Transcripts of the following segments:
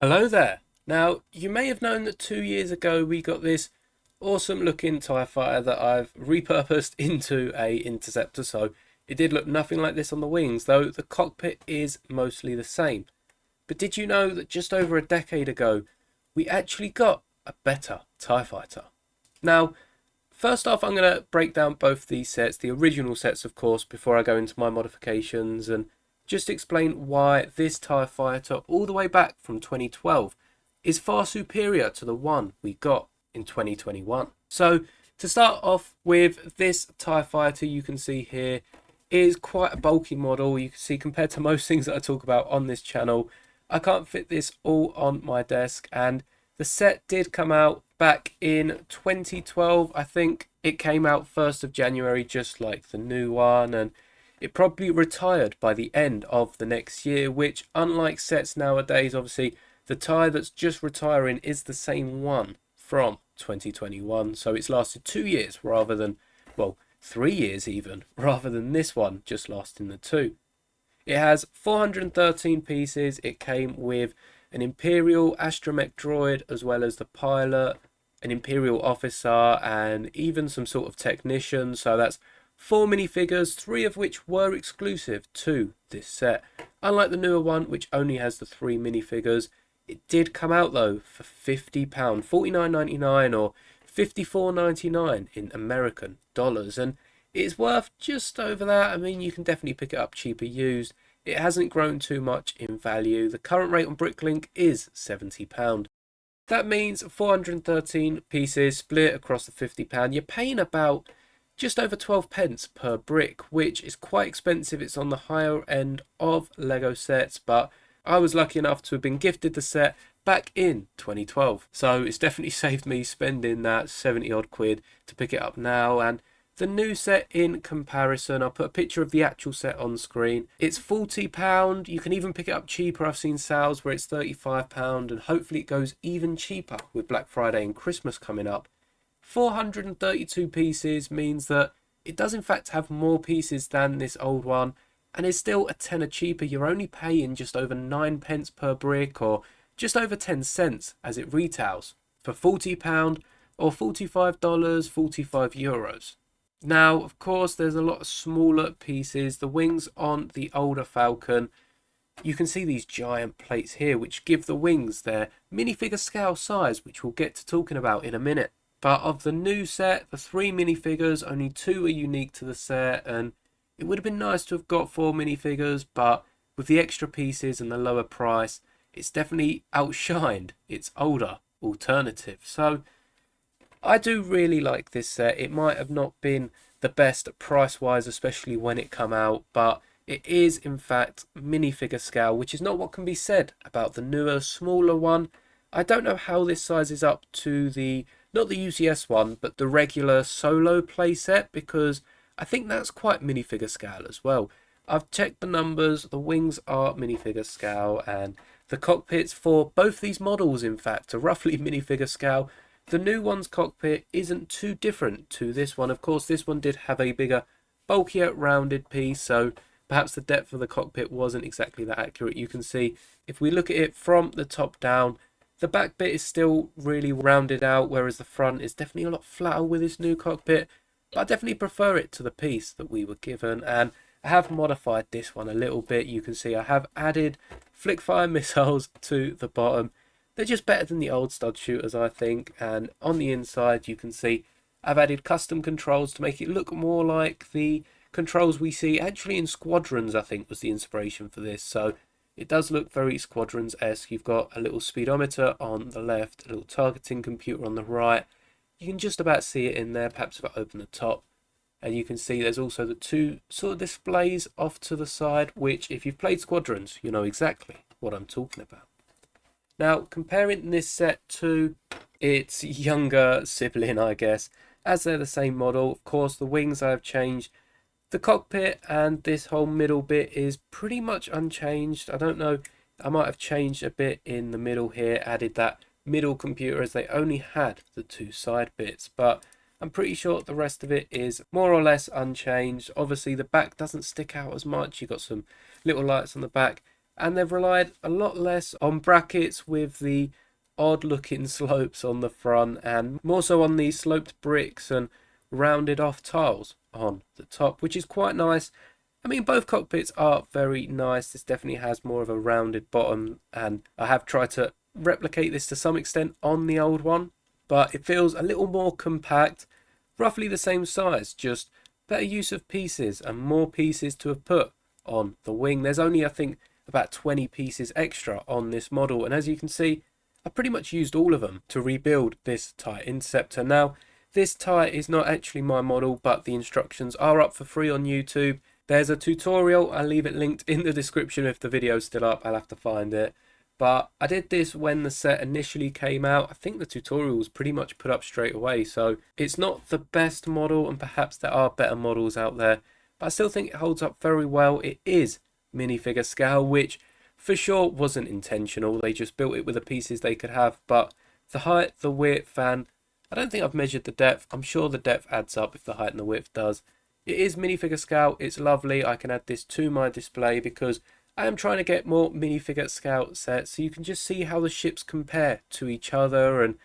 Hello there. Now, you may have known that 2 years ago we got this awesome looking TIE fighter that I've repurposed into a Interceptor, so it did look nothing like this on the wings, though the cockpit is mostly the same. But did you know that just over a decade ago we actually got a better TIE fighter? Now, first off, I'm going to break down both these sets, the original sets of course, before I go into my modifications and just explain why this TIE fighter all the way back from 2012 is far superior to the one we got in 2021. So to start off with, this TIE fighter you can see here is quite a bulky model. You can see compared to most things that I talk about on this channel, I can't fit this all on my desk, and the set did come out back in 2012. I think it came out 1st of January, just like the new one, and it probably retired by the end of the next year, which, unlike sets nowadays, obviously the TIE that's just retiring is the same one from 2021. So it's lasted 2 years rather than, well, 3 years even, rather than this one just lasting the two. It has 413 pieces. It came with an Imperial astromech droid, as well as the pilot, an Imperial officer, and even some sort of technician. So that's 4 minifigures, 3 of which were exclusive to this set. Unlike the newer one, which only has the 3 minifigures, it did come out though for £50, £49.99 or £54.99 in American dollars, and it's worth just over that. I mean, you can definitely pick it up cheaper used. It hasn't grown too much in value. The current rate on Bricklink is £70. That means 413 pieces split across the £50. You're paying about just over 12 pence per brick, which is quite expensive. It's on the higher end of Lego sets, but I was lucky enough to have been gifted the set back in 2012. So it's definitely saved me spending that 70 odd quid to pick it up now. And the new set in comparison, I'll put a picture of the actual set on screen. It's £40. You can even pick it up cheaper. I've seen sales where it's £35, and hopefully it goes even cheaper with Black Friday and Christmas coming up. 432 pieces means that it does in fact have more pieces than this old one, and is still a tenner cheaper. You're only paying just over 9 pence per brick, or just over 10 cents as it retails, for £40 or $45, €45. Now, of course, there's a lot of smaller pieces. The wings on the older Falcon, you can see these giant plates here, which give the wings their minifigure scale size, which we'll get to talking about in a minute. But of the new set, the 3 minifigures, only 2 are unique to the set, and it would have been nice to have got 4 minifigures, but with the extra pieces and the lower price, it's definitely outshined its older alternative. So I do really like this set. It might have not been the best price wise, especially when it come out, but it is in fact minifigure scale, which is not what can be said about the newer, smaller one. I don't know how this sizes up to the, not the UCS one, but the regular solo playset, because I think that's quite minifigure scale as well. I've checked the numbers, the wings are minifigure scale, and the cockpits for both these models in fact are roughly minifigure scale. The new one's cockpit isn't too different to this one. Of course, this one did have a bigger, bulkier, rounded piece, so perhaps the depth of the cockpit wasn't exactly that accurate. You can see, if we look at it from the top down, the back bit is still really rounded out, whereas the front is definitely a lot flatter with this new cockpit. But I definitely prefer it to the piece that we were given, and I have modified this one a little bit. You can see I have added flick fire missiles to the bottom. They're just better than the old stud shooters, I think. And on the inside, you can see I've added custom controls to make it look more like the controls we see actually in Squadrons, I think was the inspiration for this. So it does look very Squadrons-esque. You've got a little speedometer on the left, a little targeting computer on the right. You can just about see it in there, perhaps if I open the top. And you can see there's also the 2 sort of displays off to the side, which if you've played Squadrons, you know exactly what I'm talking about. Now, comparing this set to its younger sibling, I guess, as they're the same model, of course, the wings I have changed. The cockpit and this whole middle bit is pretty much unchanged. I don't know, I might have changed a bit in the middle here, added that middle computer as they only had the 2 side bits, but I'm pretty sure the rest of it is more or less unchanged. Obviously, the back doesn't stick out as much. You've got some little lights on the back. and they've relied a lot less on brackets with the odd looking slopes on the front, and more so on these sloped bricks and rounded off tiles on the top, which is quite nice. I mean, both cockpits are very nice. This definitely has more of a rounded bottom, and I have tried to replicate this to some extent on the old one, but it feels a little more compact, roughly the same size, just better use of pieces and more pieces to have put on the wing. There's only, I think, about 20 pieces extra on this model, and as you can see, I pretty much used all of them to rebuild this TIE Interceptor. Now, this TIE is not actually my model, but the instructions are up for free on YouTube. There's a tutorial, I'll leave it linked in the description if the video's still up, I'll have to find it. But I did this when the set initially came out. I think the tutorial was pretty much put up straight away, so it's not the best model, and perhaps there are better models out there, but I still think it holds up very well. It is minifigure scale, which for sure wasn't intentional. They just built it with the pieces they could have, but the height, the width, and I don't think I've measured the depth. I'm sure the depth adds up if the height and the width does. It is minifigure scale. It's lovely. I can add this to my display because I am trying to get more minifigure scale sets, so you can just see how the ships compare to each other, and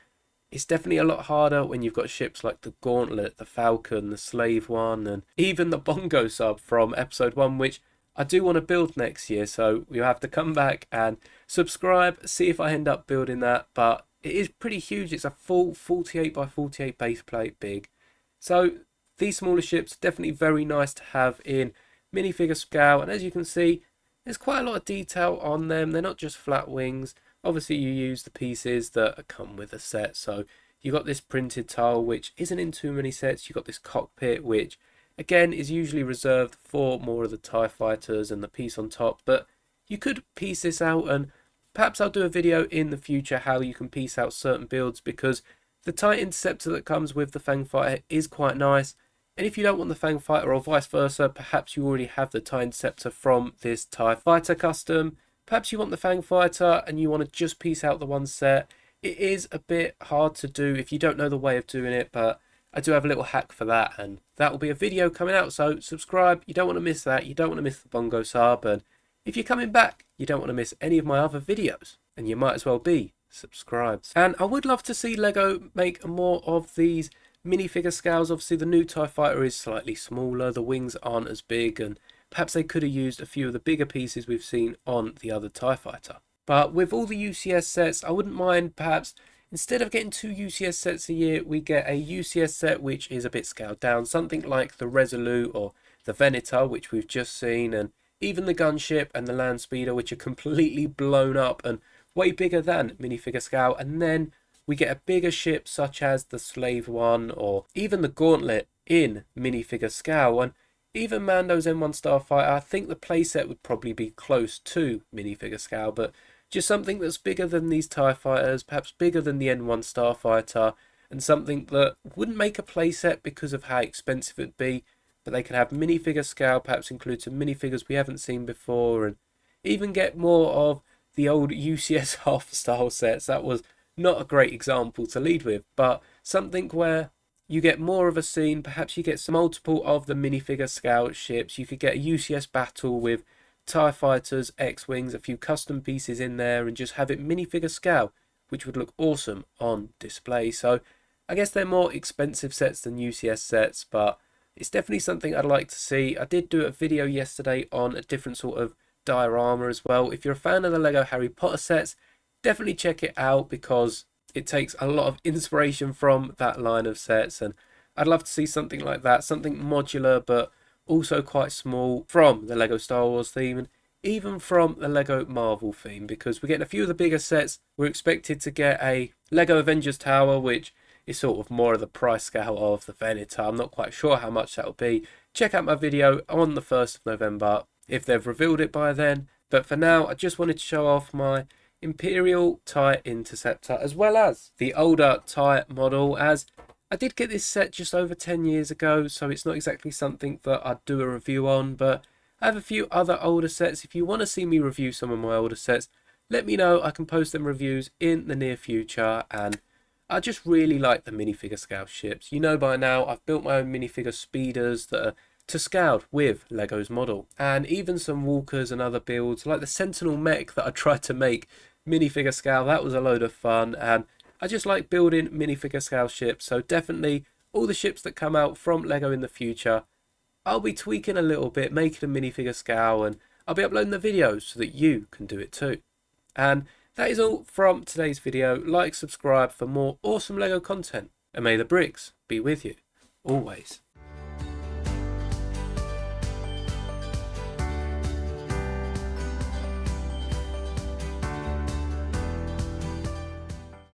it's definitely a lot harder when you've got ships like the Gauntlet, the Falcon, the Slave One, and even the Bongo Sub from episode 1, which I do want to build next year, so you'll have to come back and subscribe, see if I end up building that. But it is pretty huge. It's a full 48 by 48 base plate big. So these smaller ships definitely very nice to have in minifigure scale, and as you can see, there's quite a lot of detail on them. They're not just flat wings. Obviously you use the pieces that come with the set, so you got this printed tile which isn't in too many sets. You got this cockpit which again is usually reserved for more of the TIE fighters and the piece on top, but you could piece this out, and perhaps I'll do a video in the future how you can piece out certain builds, because the TIE Interceptor that comes with the Fang Fighter is quite nice. And if you don't want the Fang Fighter, or vice versa, perhaps you already have the TIE Interceptor from this TIE Fighter custom. Perhaps you want the Fang Fighter and you want to just piece out the one set. It is a bit hard to do if you don't know the way of doing it, but I do have a little hack for that, and that will be a video coming out. So subscribe, you don't want to miss that. You don't want to miss the Bongo Sub, and if you're coming back, you don't want to miss any of my other videos, and you might as well be subscribed. And I would love to see Lego make more of these minifigure scales. Obviously the new TIE Fighter is slightly smaller, the wings aren't as big, and perhaps they could have used a few of the bigger pieces we've seen on the other TIE Fighter. But with all the UCS sets, I wouldn't mind perhaps instead of getting 2 UCS sets a year, we get a UCS set which is a bit scaled down, something like the Resolute or the Venator, which we've just seen, and even the Gunship and the Land Speeder, which are completely blown up and way bigger than minifigure scale. And then we get a bigger ship such as the Slave One or even the Gauntlet in minifigure scale. And even Mando's M1 Starfighter, I think the playset would probably be close to minifigure scale, but just something that's bigger than these TIE Fighters, perhaps bigger than the N1 Starfighter, and something that wouldn't make a playset because of how expensive it'd be, but they could have minifigure scale, perhaps include some minifigures we haven't seen before, and even get more of the old UCS half style sets. That was not a great example to lead with, but something where you get more of a scene. Perhaps you get some multiple of the minifigure scale ships. You could get a UCS battle with TIE Fighters, X-Wings, a few custom pieces in there, and just have it minifigure scale, which would look awesome on display. So I guess they're more expensive sets than UCS sets, but it's definitely something I'd like to see. I did do a video yesterday on a different sort of diorama as well. If you're a fan of the Lego Harry Potter sets, definitely check it out because it takes a lot of inspiration from that line of sets, and I'd love to see something like that, something modular but also quite small from the Lego Star Wars theme and even from the Lego Marvel theme, because we're getting a few of the bigger sets. We're expected to get a Lego Avengers Tower, which is sort of more of the price scale of the Venator. I'm not quite sure how much that'll be. Check out my video on the 1st of November if they've revealed it by then. But for now, I just wanted to show off my Imperial TIE Interceptor as well as the older TIE model, as I did get this set just over 10 years ago, so it's not exactly something that I'd do a review on, but I have a few other older sets. If you want to see me review some of my older sets, let me know. I can post them reviews in the near future, and I just really like the minifigure scale ships. You know by now, I've built my own minifigure speeders that are to scale with Lego's model, and even some walkers and other builds like the Sentinel mech that I tried to make minifigure scale. That was a load of fun, and I just like building minifigure scale ships, so definitely all the ships that come out from Lego in the future, I'll be tweaking a little bit, making a minifigure scale, and I'll be uploading the videos so that you can do it too. And that is all from today's video. Like, subscribe for more awesome Lego content, and may the bricks be with you always.